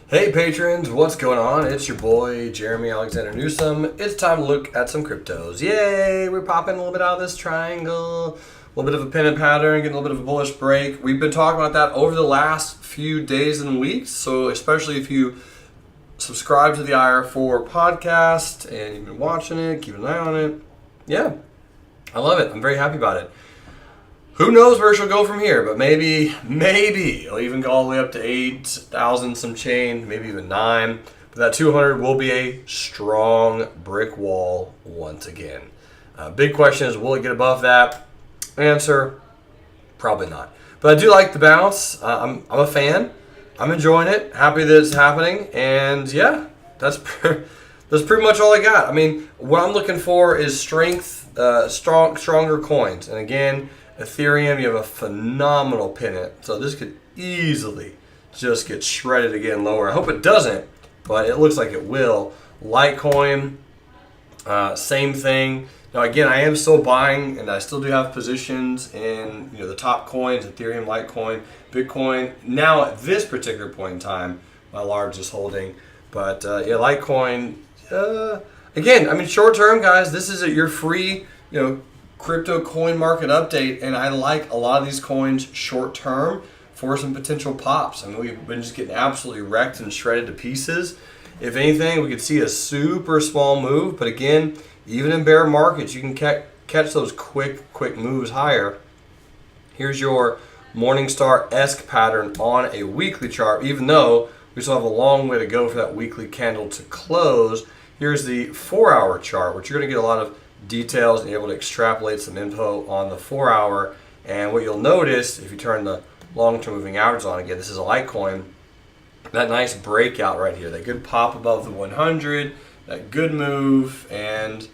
Hey patrons, what's going on? It's your boy Jerremy Alexander Newsome. It's time to look at some cryptos. Yay! We're popping a little bit out of this triangle, a little bit of a pennant pattern, getting a little bit of a bullish break. We've been talking about that over the last few days and weeks, so especially if you subscribe to the IR4 podcast and you've been watching it, keep an eye on it. Yeah, I love it. I'm very happy about it. Who knows where she'll go from here, but maybe it'll even go all the way up to 8,000 some change, maybe even 9. But that 200 will be a strong brick wall once again. Big question is, will it get above that? Answer, probably not. But I do like the bounce. I'm a fan. I'm enjoying it. Happy that it's happening. And yeah, that's pretty much all I got. I mean, what I'm looking for is strength, stronger coins. And again, Ethereum, you have a phenomenal pennant, so this could easily just get shredded again lower. I hope it doesn't, but it looks like it will. Litecoin, same thing. Now again, I am still buying, and I still do have positions in the top coins: Ethereum, Litecoin, Bitcoin. Now at this particular point in time, my largest holding. But yeah, Litecoin. Again, I mean, short term, guys. This is your free, crypto coin market update, and I like a lot of these coins short term for some potential pops. I mean, we've been just getting absolutely wrecked and shredded to pieces. If anything, we could see a super small move, but again, even in bear markets, you can catch those quick moves higher. Here's your Morningstar-esque pattern on a weekly chart, even though we still have a long way to go for that weekly candle to close. Here's the 4-hour chart, which you're going to get a lot of details and able to extrapolate some info on the 4-hour. And what you'll notice if you turn the long-term moving average on, again, this is a Litecoin, that nice breakout right here, that good pop above the 100, that good move. And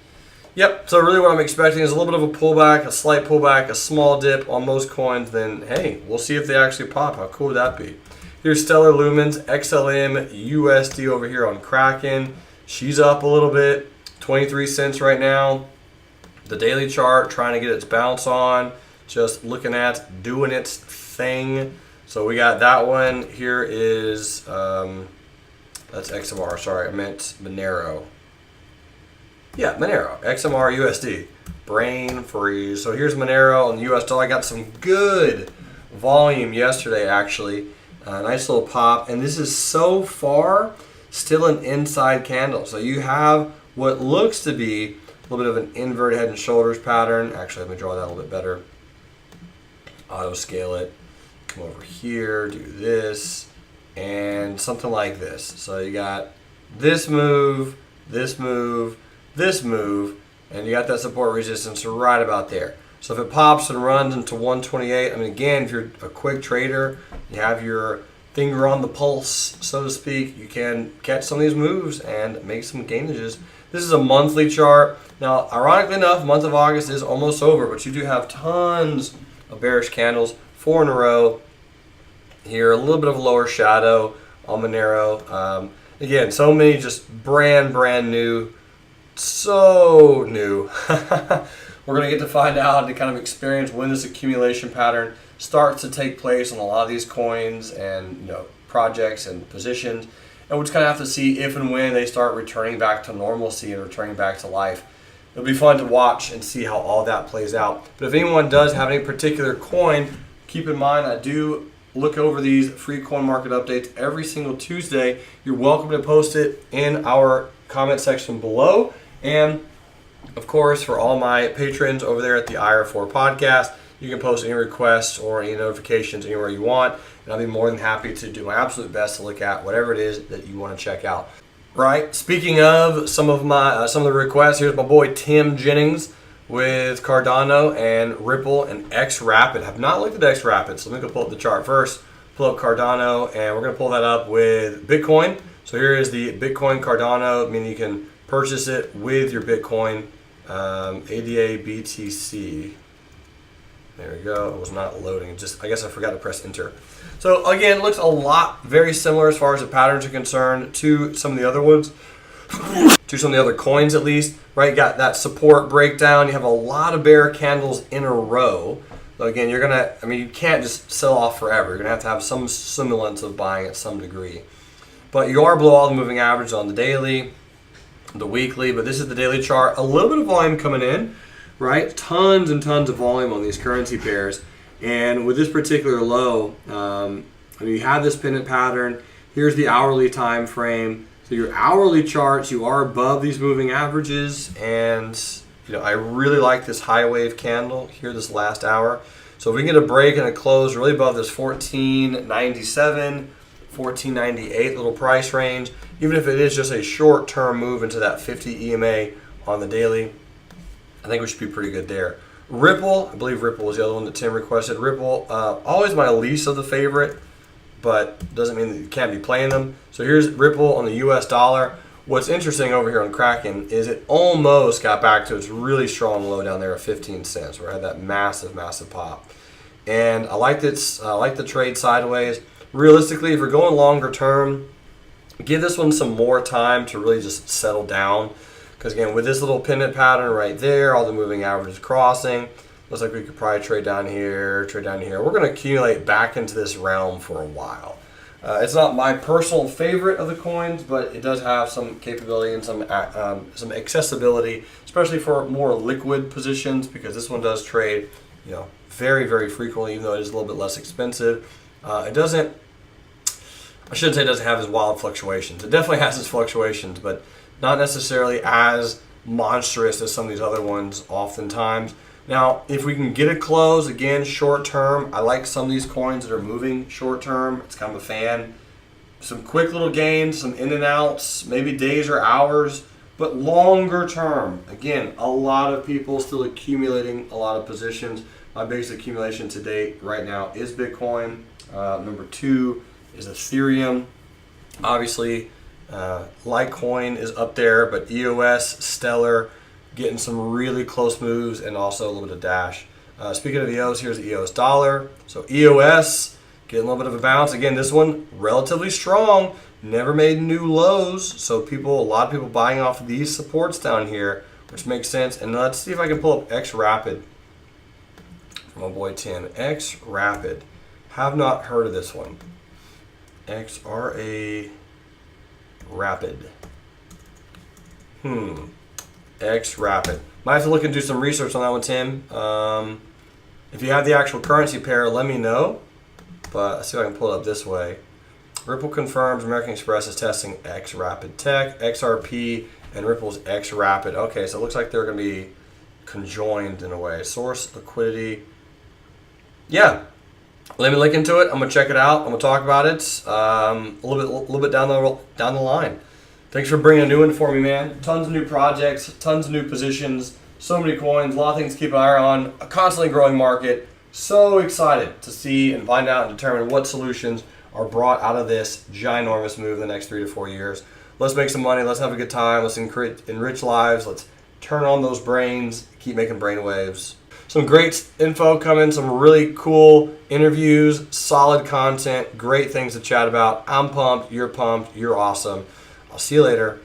yep, so really what I'm expecting is a little bit of a pullback, a slight pullback, a small dip on most coins. Then hey, we'll see if they actually pop. How cool would that be? Here's Stellar Lumens, XLM USD over here on Kraken. She's up a little bit, 23 cents right now. The daily chart trying to get its bounce on, just looking at doing its thing. So we got that one. Here is that's XMR. Sorry, I meant Monero. Yeah, Monero, XMR USD, brain freeze. So here's Monero on the US dollar. I got some good volume yesterday, actually. Nice little pop, and this is so far still an inside candle. So you have what looks to be a little bit of an inverted head and shoulders pattern. Actually, let me draw that a little bit better. Auto scale it. Come over here, do this, and something like this. So you got this move, this move, this move, and you got that support resistance right about there. So if it pops and runs into 128, I mean, again, if you're a quick trader, you have your finger on the pulse, so to speak, you can catch some of these moves and make some gainages. This is a monthly chart. Now, ironically enough, month of August is almost over, but you do have tons of bearish candles, 4 in a row. Here, a little bit of a lower shadow on Monero. Again, so many just brand new, so new. We're going to get to find out and to kind of experience when this accumulation pattern starts to take place on a lot of these coins and projects and positions. And we'll just kind of have to see if and when they start returning back to normalcy and returning back to life. It'll be fun to watch and see how all that plays out. But if anyone does have any particular coin, keep in mind I do look over these free coin market updates every single Tuesday. You're welcome to post it in our comment section below. And of course, for all my patrons over there at the IR4 podcast, you can post any requests or any notifications anywhere you want, and I'll be more than happy to do my absolute best to look at whatever it is that you want to check out. Right. Speaking of some of the requests, here's my boy Tim Jennings with Cardano and Ripple and XRapid. Have not looked at XRapid, so let me go pull up the chart first. Pull up Cardano, and we're going to pull that up with Bitcoin. So here is the Bitcoin Cardano, meaning you can purchase it with your Bitcoin. ADA BTC. There we go. It was not loading. I guess I forgot to press enter. So again, it looks a lot very similar as far as the patterns are concerned to some of the other ones, to some of the other coins at least. Right? Got that support breakdown. You have a lot of bear candles in a row. So again, you can't just sell off forever. You're gonna have to have some semblance of buying at some degree. But you are below all the moving averages on the daily, the weekly, but this is the daily chart. A little bit of volume coming in, right? Tons and tons of volume on these currency pairs. And with this particular low, you have this pennant pattern. Here's the hourly time frame. So your hourly charts, you are above these moving averages. And I really like this high wave candle here this last hour. So if we can get a break and a close really above this 1497, 1498 little price range, even if it is just a short-term move into that 50 EMA on the daily, I think we should be pretty good there. Ripple, I believe Ripple was the other one that Tim requested. Ripple, always my least of the favorite, but doesn't mean that you can't be playing them. So here's Ripple on the US dollar. What's interesting over here on Kraken is it almost got back to its really strong low down there of 15 cents, where it had that massive, massive pop. And I like this. I like the trade sideways. Realistically, if you're going longer term, give this one some more time to really just settle down. Because again, with this little pennant pattern right there, all the moving averages crossing, looks like we could probably trade down here, trade down here. We're going to accumulate back into this realm for a while. It's not my personal favorite of the coins, but it does have some capability and some accessibility, especially for more liquid positions, because this one does trade, very, very frequently, even though it is a little bit less expensive. It doesn't, I shouldn't say it doesn't have as wild fluctuations. It definitely has its fluctuations, but not necessarily as monstrous as some of these other ones oftentimes. Now, if we can get a close, again, short term, I like some of these coins that are moving short term. It's kind of a fan. Some quick little gains, some in and outs, maybe days or hours, but longer term. Again, a lot of people still accumulating a lot of positions. My biggest accumulation to date right now is Bitcoin. Number 2 is Ethereum. Obviously, Litecoin is up there, but EOS, Stellar, getting some really close moves, and also a little bit of Dash. Speaking of EOS, here's the EOS dollar. So EOS getting a little bit of a bounce. Again, this one relatively strong, never made new lows. So a lot of people buying off of these supports down here, which makes sense. And let's see if I can pull up X Rapid from my boy Tim. X Rapid. Have not heard of this one. XRA Rapid. X Rapid. Might have to look and do some research on that one, Tim. If you have the actual currency pair, let me know. But let's see if I can pull it up this way. Ripple confirms American Express is testing X Rapid Tech, XRP, and Ripple's X Rapid. Okay, so it looks like they're going to be conjoined in a way. Source, liquidity. Yeah. Let me look into it. I'm going to check it out. I'm going to talk about it a little bit down the line. Thanks for bringing a new one for me, man. Tons of new projects, tons of new positions, so many coins, a lot of things to keep an eye on, a constantly growing market. So excited to see and find out and determine what solutions are brought out of this ginormous move in the next 3 to 4 years. Let's make some money. Let's have a good time. Let's enrich lives. Let's turn on those brains, keep making brain waves. Some great info coming, some really cool interviews, solid content, great things to chat about. I'm pumped, you're awesome. I'll see you later.